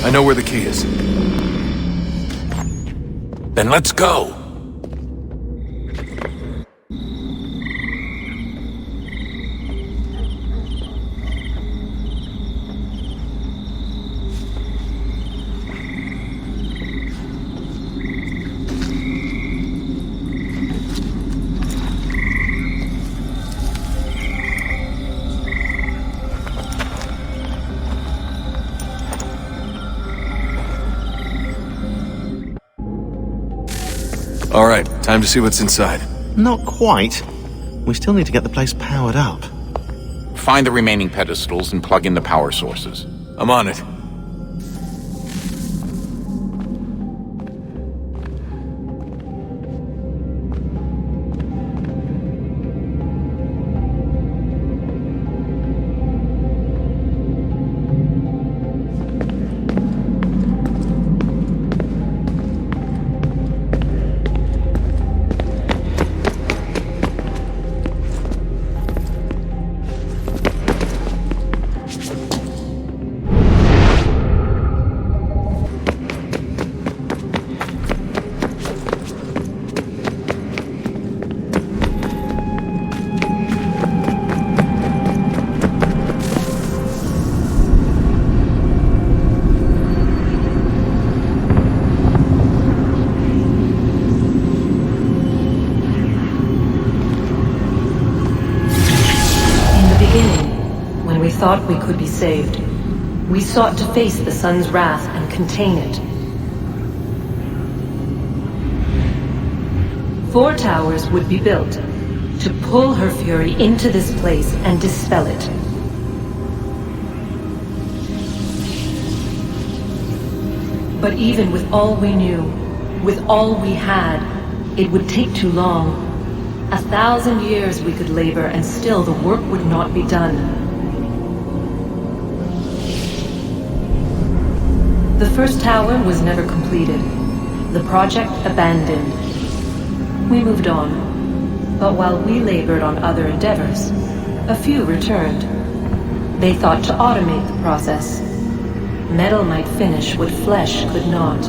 I know where the key is. Then let's go! All right, time to see what's inside. Not quite. We still need to get the place powered up. Find the remaining pedestals and plug in the power sources. I'm on it. When we thought we could be saved, we sought to face the sun's wrath and contain it. 4 towers would be built to pull her fury into this place and dispel it. But even with all we knew, with all we had, it would take too long. 1,000 years we could labor and still the work would not be done. The first tower was never completed. The project abandoned. We moved on. But while we labored on other endeavors, a few returned. They thought to automate the process. Metal might finish what flesh could not.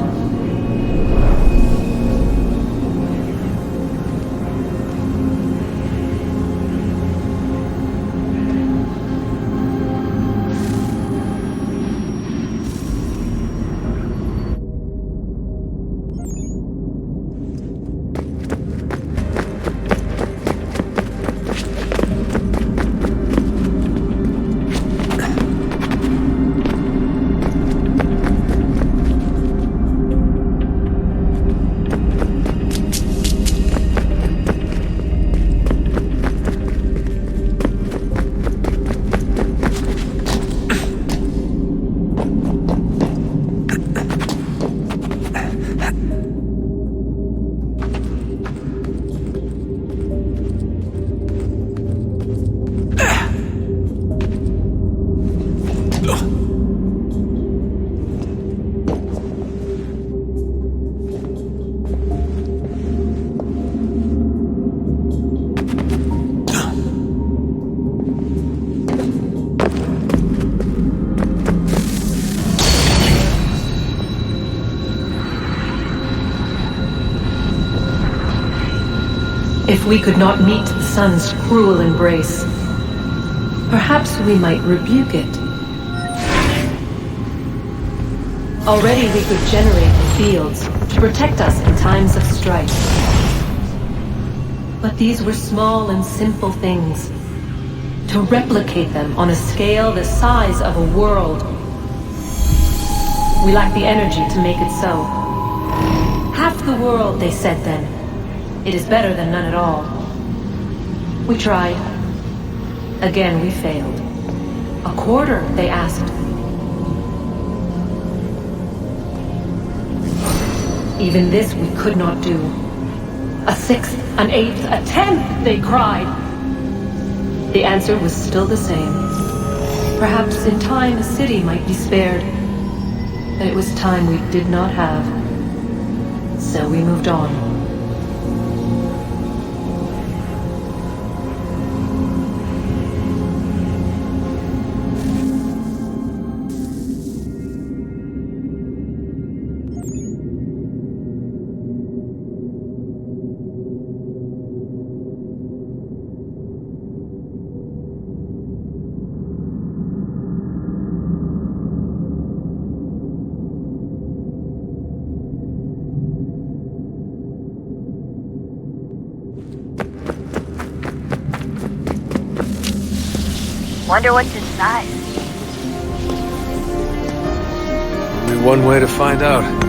If we could not meet the sun's cruel embrace, perhaps we might rebuke it. Already we could generate the fields to protect us in times of strife. But these were small and simple things. To replicate them on a scale the size of a world, we lack the energy to make it so. Half the world, they said then. It is better than none at all. We tried. Again, we failed. A quarter, they asked. Even this we could not do. A 6th, an 8th, a 10th, they cried. The answer was still the same. Perhaps in time a city might be spared. But it was time we did not have. So we moved on. Wonder what's inside. Only one way to find out.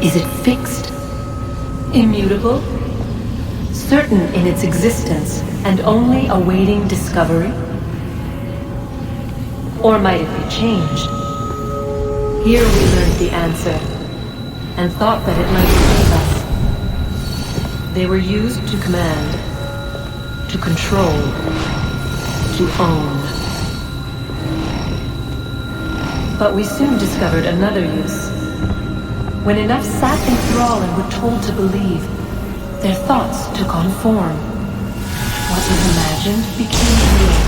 Is it fixed? Immutable? Certain in its existence and only awaiting discovery? Or might it be changed? Here we learned the answer, and thought that it might save us. They were used to command, to control, to own. But we soon discovered another use. When enough sat in thrall and were told to believe, their thoughts took on form. What was imagined became real.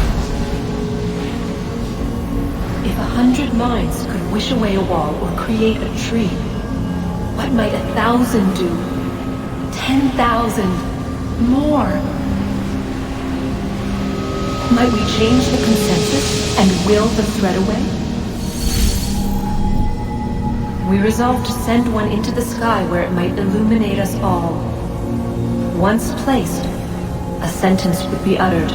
If 100 minds could wish away a wall or create a tree, what might 1,000 do? 10,000? More? Might we change the consensus and will the threat away? We resolved to send one into the sky where it might illuminate us all. Once placed, a sentence would be uttered.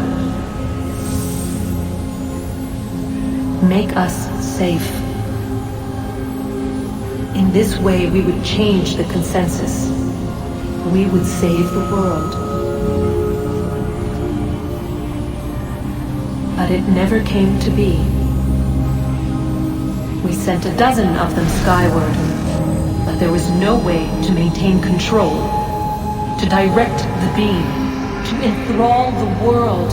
Make us safe. In this way, we would change the consensus. We would save the world. But it never came to be. We sent a dozen of them skyward, but there was no way to maintain control, to direct the beam, to enthrall the world,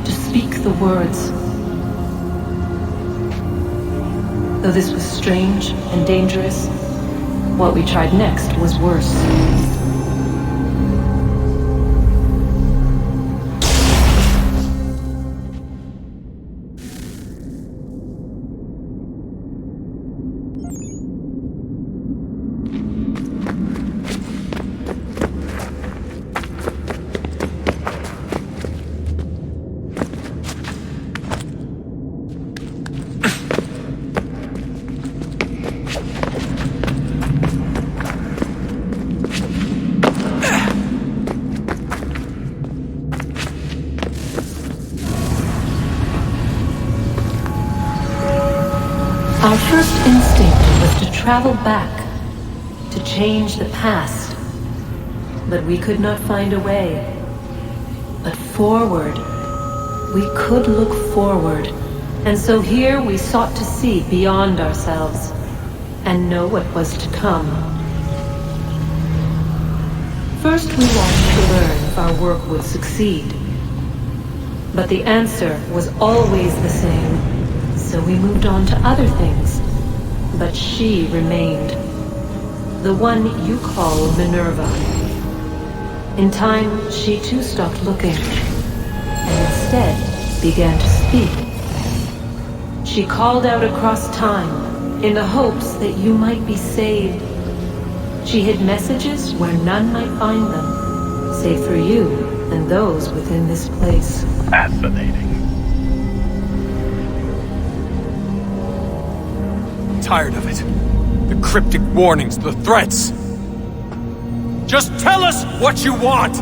to speak the words. Though this was strange and dangerous, what we tried next was worse. Our first instinct was to travel back, to change the past. But we could not find a way. But forward, we could look forward. And so here we sought to see beyond ourselves and know what was to come. First we wanted to learn if our work would succeed. But the answer was always the same. So we moved on to other things. But she remained. The one you call Minerva. In time, she too stopped looking, and instead began to speak. She called out across time, in the hopes that you might be saved. She hid messages where none might find them, save for you and those within this place. Fascinating. Tired of it. The cryptic warnings, the threats. Just tell us what you want!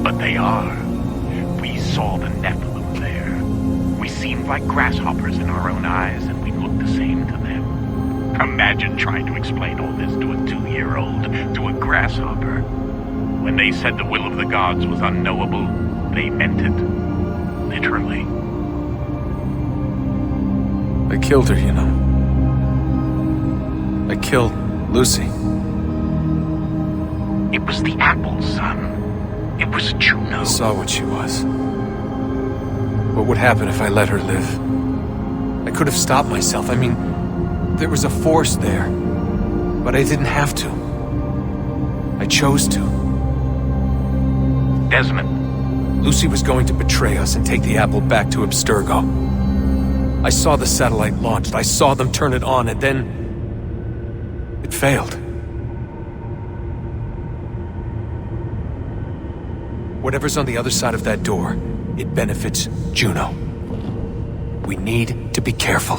But they are. We saw the Nephilim there. We seemed like grasshoppers in our own eyes, and we looked the same to them. Imagine trying to explain all this to a 2-year-old, to a grasshopper. When they said the will of the gods was unknowable, they meant it. Literally. I killed her, you know. I killed Lucy. It was the apple, son. It was Juno. I saw what she was. What would happen if I let her live? I could have stopped myself. I mean, there was a force there. But I didn't have to. I chose to. Desmond. Lucy was going to betray us and take the apple back to Abstergo. I saw the satellite launched. I saw them turn it on, and then it failed. Whatever's on the other side of that door, it benefits Juno. We need to be careful.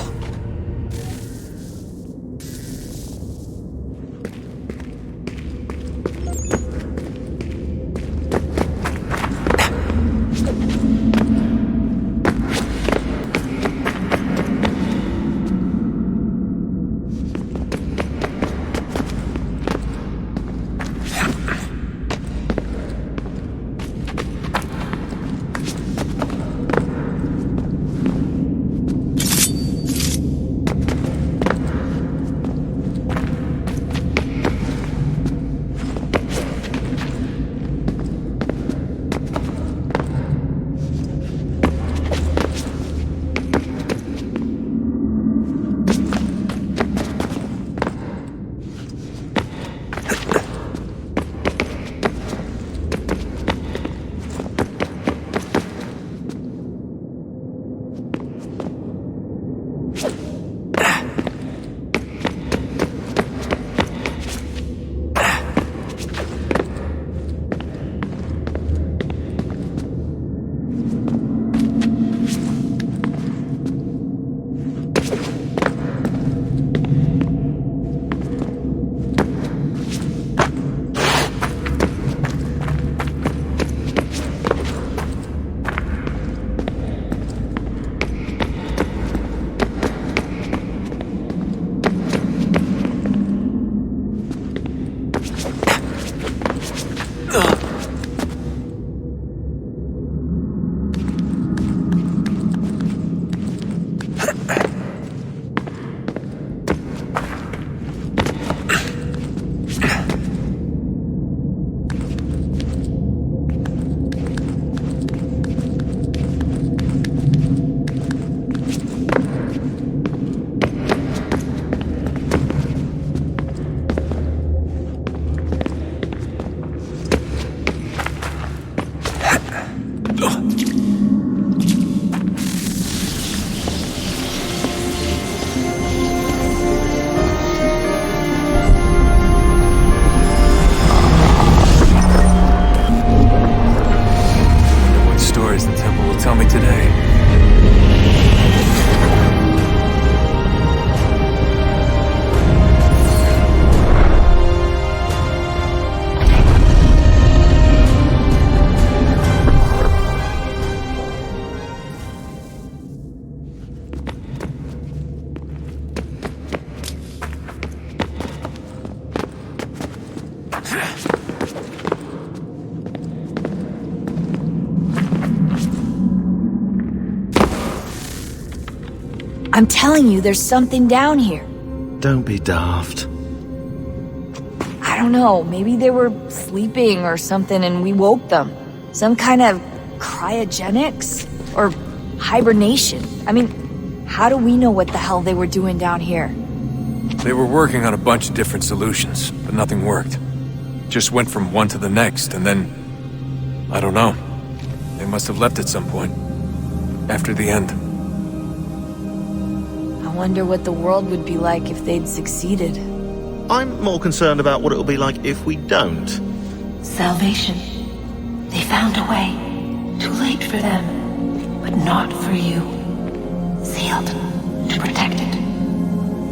I'm telling you, there's something down here. Don't be daft. I don't know, maybe they were sleeping or something and we woke them. Some kind of cryogenics? Or hibernation? I mean, how do we know what the hell they were doing down here? They were working on a bunch of different solutions, but nothing worked. Just went from one to the next, and then... I don't know. They must have left at some point. After the end. I wonder what the world would be like if they'd succeeded. I'm more concerned about what it'll be like if we don't. Salvation. They found a way. Too late for them, but not for you. Sealed to protect it.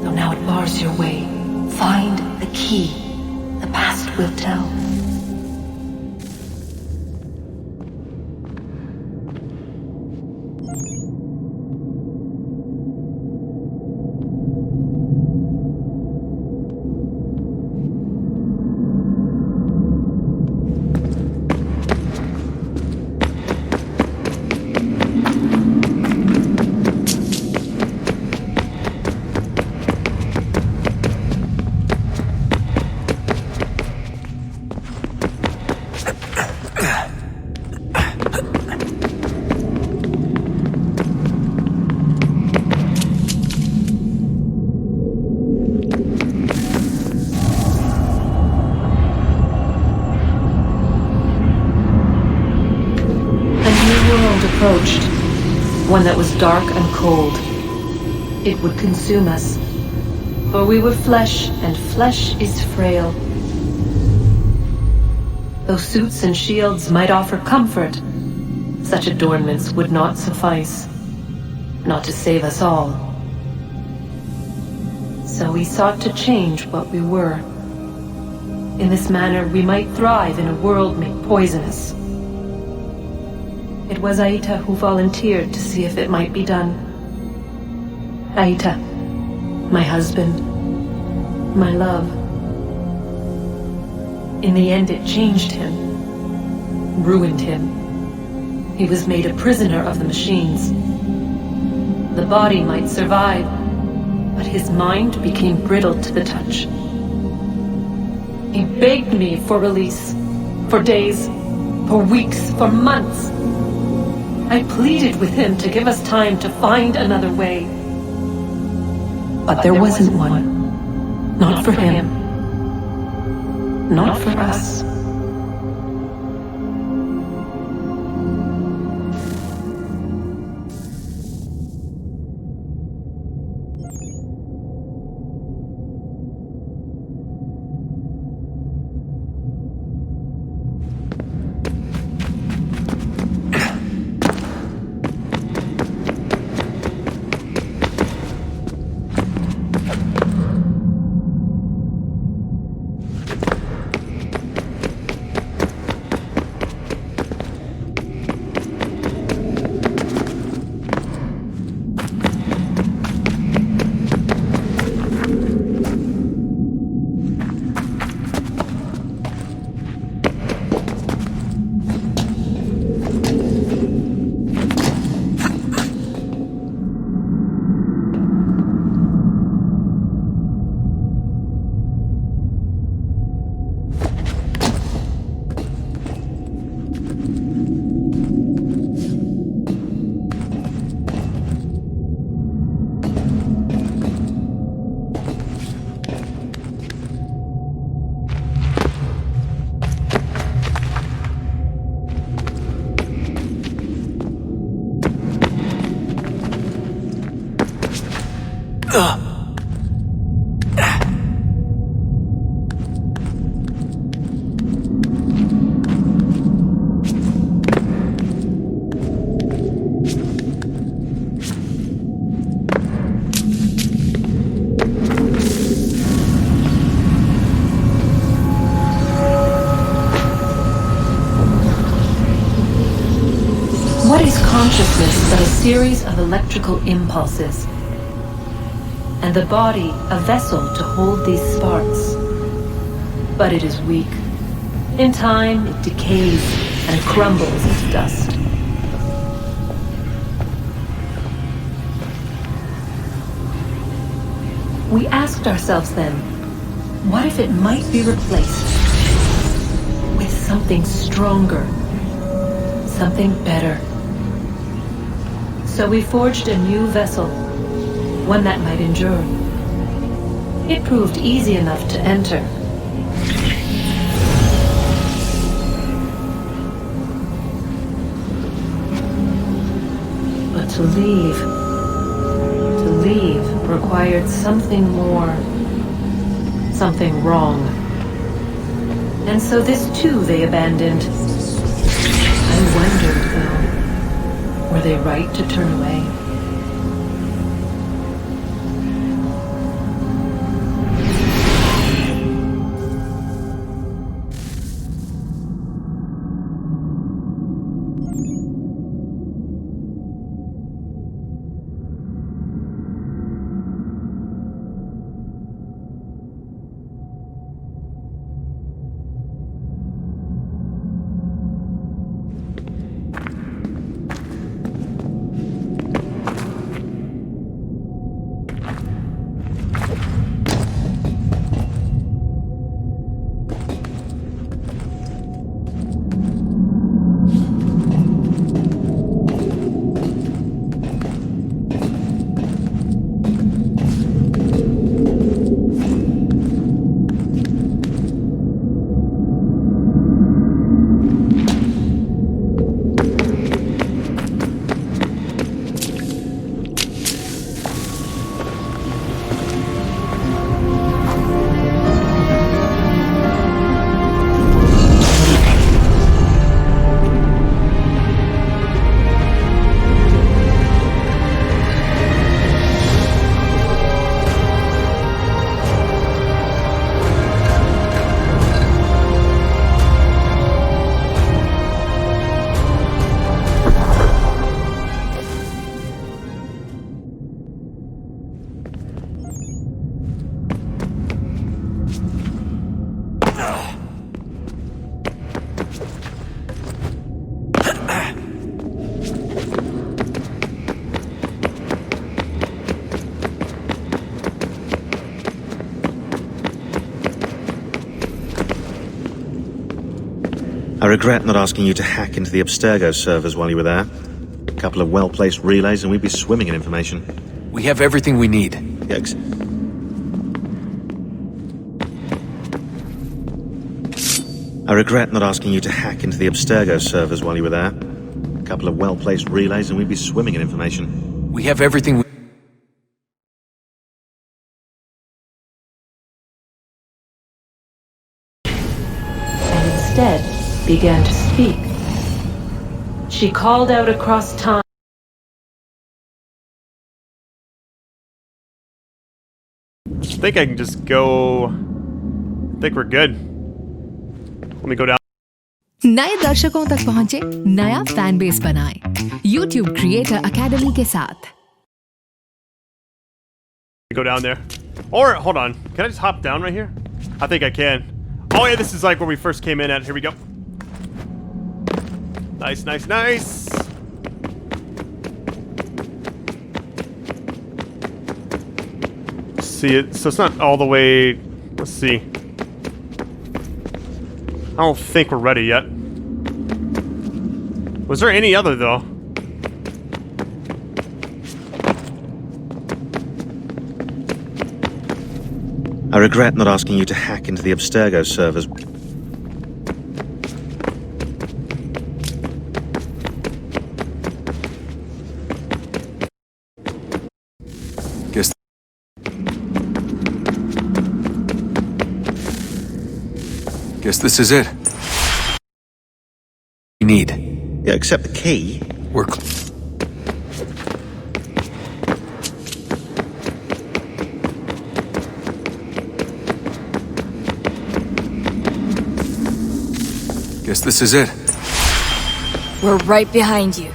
Though now it bars your way. Find the key. The past will tell. Approached, one that was dark and cold. It would consume us, for we were flesh, and flesh is frail. Though suits and shields might offer comfort, such adornments would not suffice, not to save us all. So we sought to change what we were. In this manner, we might thrive in a world made poisonous. It was Aita who volunteered to see if it might be done. Aita, my husband, my love. In the end, it changed him, ruined him. He was made a prisoner of the machines. The body might survive, but his mind became brittle to the touch. He begged me for release, for days, for weeks, for months. I pleaded with him to give us time to find another way. But there wasn't one. Not for him. Not for us. Consciousness but a series of electrical impulses, and the body a vessel to hold these sparks. But it is weak. In time, it decays and crumbles to dust. We asked ourselves then, what if it might be replaced with something stronger, something better? So we forged a new vessel, one that might endure. It proved easy enough to enter. But to leave required something more, something wrong. And so this too they abandoned. I wondered, though, were they right to turn away? I regret not asking you to hack into the Abstergo servers while you were there. A couple of well-placed relays and we'd be swimming in information. We have everything we need. Yeah, I regret not asking you to hack into the Abstergo servers while you were there. A couple of well-placed relays and we'd be swimming in information. We have everything we... And instead began to speak. She called out across time. I think I can just go... I think we're good. Let me go down. नए दर्शकों तक पहुंचे, नया fan base बनाएं, YouTube creator academy के साथ। Go down there. Or, hold on. Can I just hop down right here? I think I can. Oh yeah, this is like where we first came in at. Here we go. Nice, nice, nice. See it. So it's not all the way. Let's see. I don't think we're ready yet. Was there any other though? I regret not asking you to hack into the Abstergo servers. Guess this is it. We need. Yeah, except the key. We're Guess this is it. We're right behind you.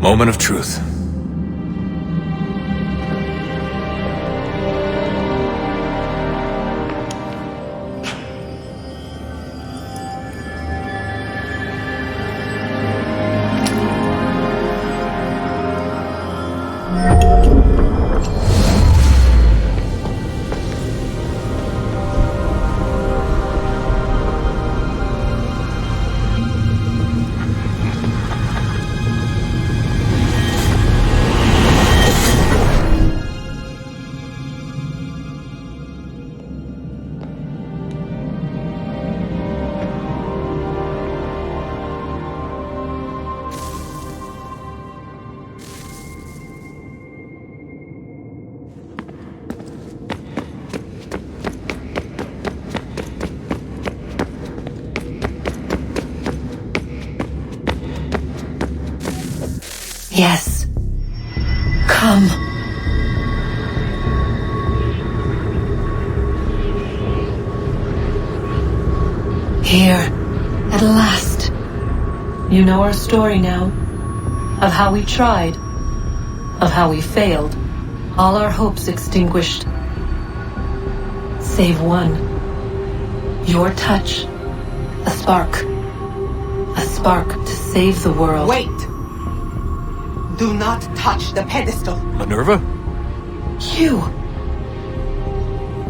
Moment of truth. Yes. Come. Here, at last. You know our story now. Of how we tried. Of how we failed. All our hopes extinguished. Save one. Your touch. A spark. A spark to save the world. Wait! Do not touch the pedestal. Minerva? You.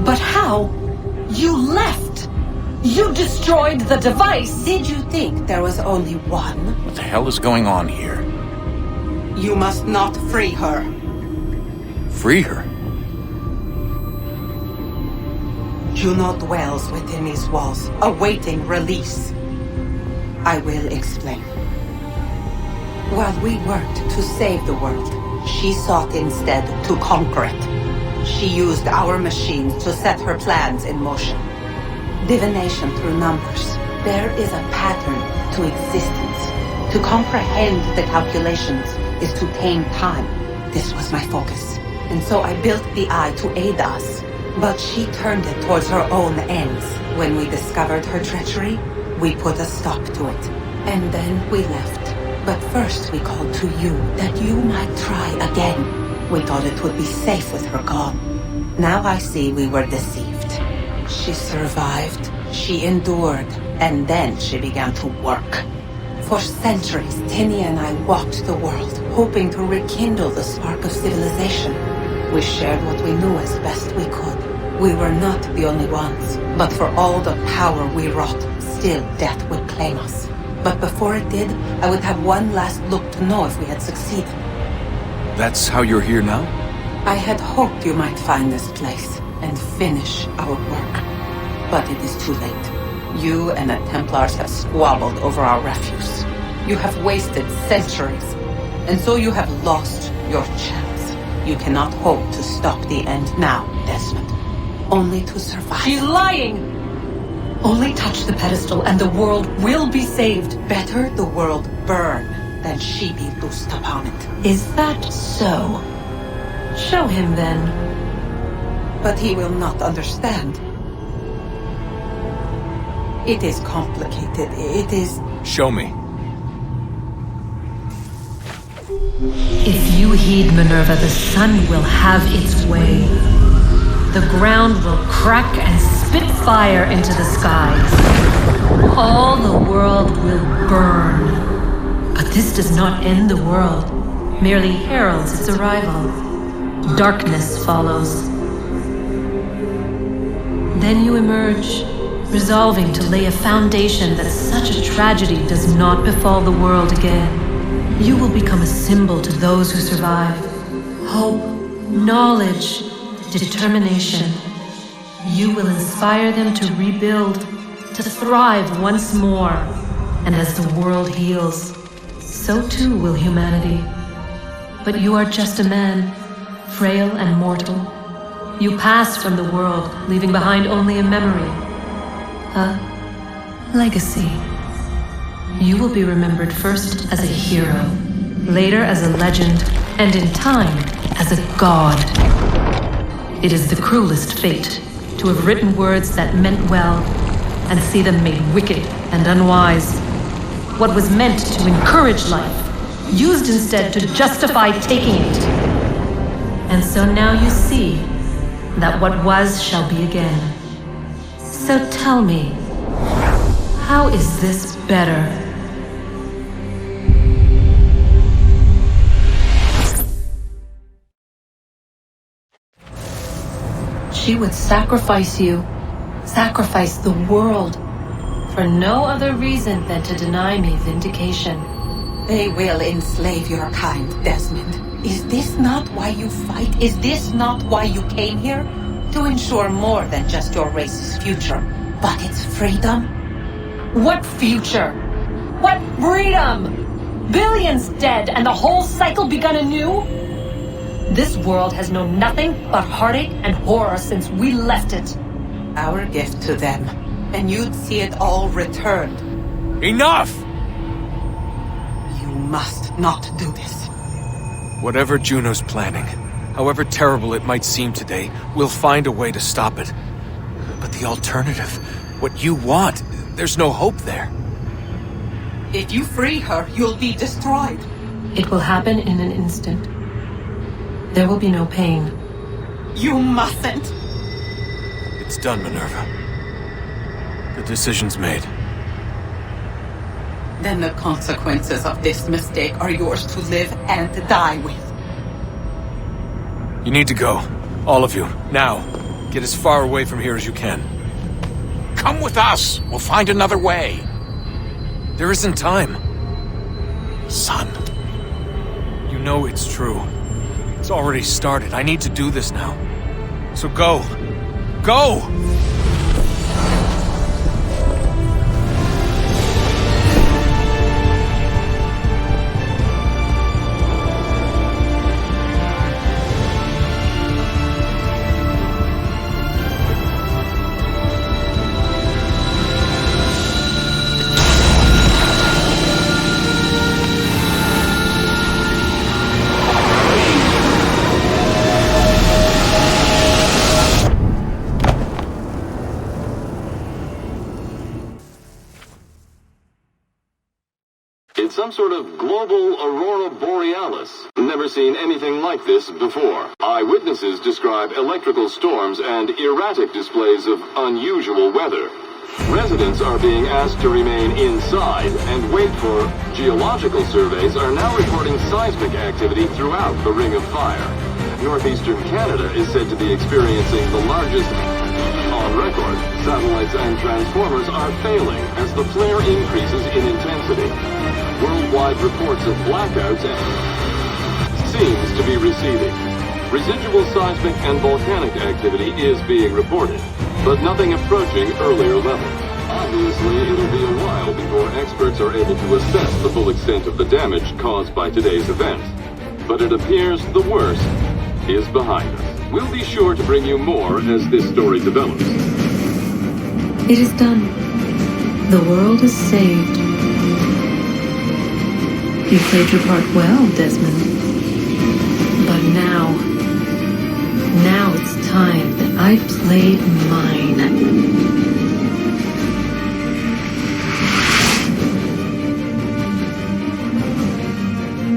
But how? You left! You destroyed the device! Did you think there was only one? What the hell is going on here? You must not free her. Free her? Juno dwells within these walls, awaiting release. I will explain. While we worked to save the world, she sought instead to conquer it. She used our machines to set her plans in motion. Divination through numbers. There is a pattern to existence. To comprehend the calculations is to tame time. This was my focus. And so I built the eye to aid us. But she turned it towards her own ends. When we discovered her treachery, we put a stop to it. And then we left. But first we called to you, that you might try again. We thought it would be safe with her gone. Now I see we were deceived. She survived, she endured, and then she began to work. For centuries, Tinia and I walked the world, hoping to rekindle the spark of civilization. We shared what we knew as best we could. We were not the only ones, but for all the power we wrought, still death would claim us. But before it did, I would have one last look to know if we had succeeded. That's how you're here now? I had hoped you might find this place and finish our work. But it is too late. You and the Templars have squabbled over our refuse. You have wasted centuries, and so you have lost your chance. You cannot hope to stop the end now, Desmond. Only to survive. She's lying! Only touch the pedestal and the world will be saved. Better the world burn than she be loosed upon it. Is that so? Show him then. But he will not understand. It is complicated. It is... Show me. If you heed Minerva, the sun will have its way. The ground will crack and spit fire into the skies. All the world will burn. But this does not end the world, merely heralds its arrival. Darkness follows. Then you emerge, resolving to lay a foundation that such a tragedy does not befall the world again. You will become a symbol to those who survive. Hope, knowledge, determination. You will inspire them to rebuild, to thrive once more. And as the world heals, so too will humanity. But you are just a man, frail and mortal. You pass from the world, leaving behind only a memory. A legacy. You will be remembered first as a hero, later as a legend, and in time, as a god. It is the cruelest fate to have written words that meant well and see them made wicked and unwise. What was meant to encourage life used instead to justify taking it. And so now you see that what was shall be again. So tell me, how is this better? She would sacrifice you, sacrifice the world, for no other reason than to deny me vindication. They will enslave your kind, Desmond. Is this not why you fight? Is this not why you came here? To ensure more than just your race's future, but its freedom? What future? What freedom? Billions dead and the whole cycle begun anew? This world has known nothing but heartache and horror since we left it. Our gift to them, and you'd see it all returned. Enough! You must not do this. Whatever Juno's planning, however terrible it might seem today, we'll find a way to stop it. But the alternative, what you want, there's no hope there. If you free her, you'll be destroyed. It will happen in an instant. There will be no pain. You mustn't. It's done, Minerva. The decision's made. Then the consequences of this mistake are yours to live and die with. You need to go. All of you. Now. Get as far away from here as you can. Come with us. We'll find another way. There isn't time. Son. You know it's true. It's already started. I need to do this now. So go. Go! It's some sort of global aurora borealis. Never seen anything like this before. Eyewitnesses describe electrical storms and erratic displays of unusual weather. Residents are being asked to remain inside and wait for geological surveys are now reporting seismic activity throughout the Ring of Fire. Northeastern Canada is said to be experiencing the largest on record. Satellites and transformers are failing as the flare increases in intensity. Worldwide reports of blackouts seems to be receding. Residual seismic and volcanic activity is being reported, but nothing approaching earlier levels. Obviously, it'll be a while before experts are able to assess the full extent of the damage caused by today's event. But it appears the worst is behind us. We'll be sure to bring you more as this story develops. It is done. The world is saved. You played your part well, Desmond. But now it's time that I played mine.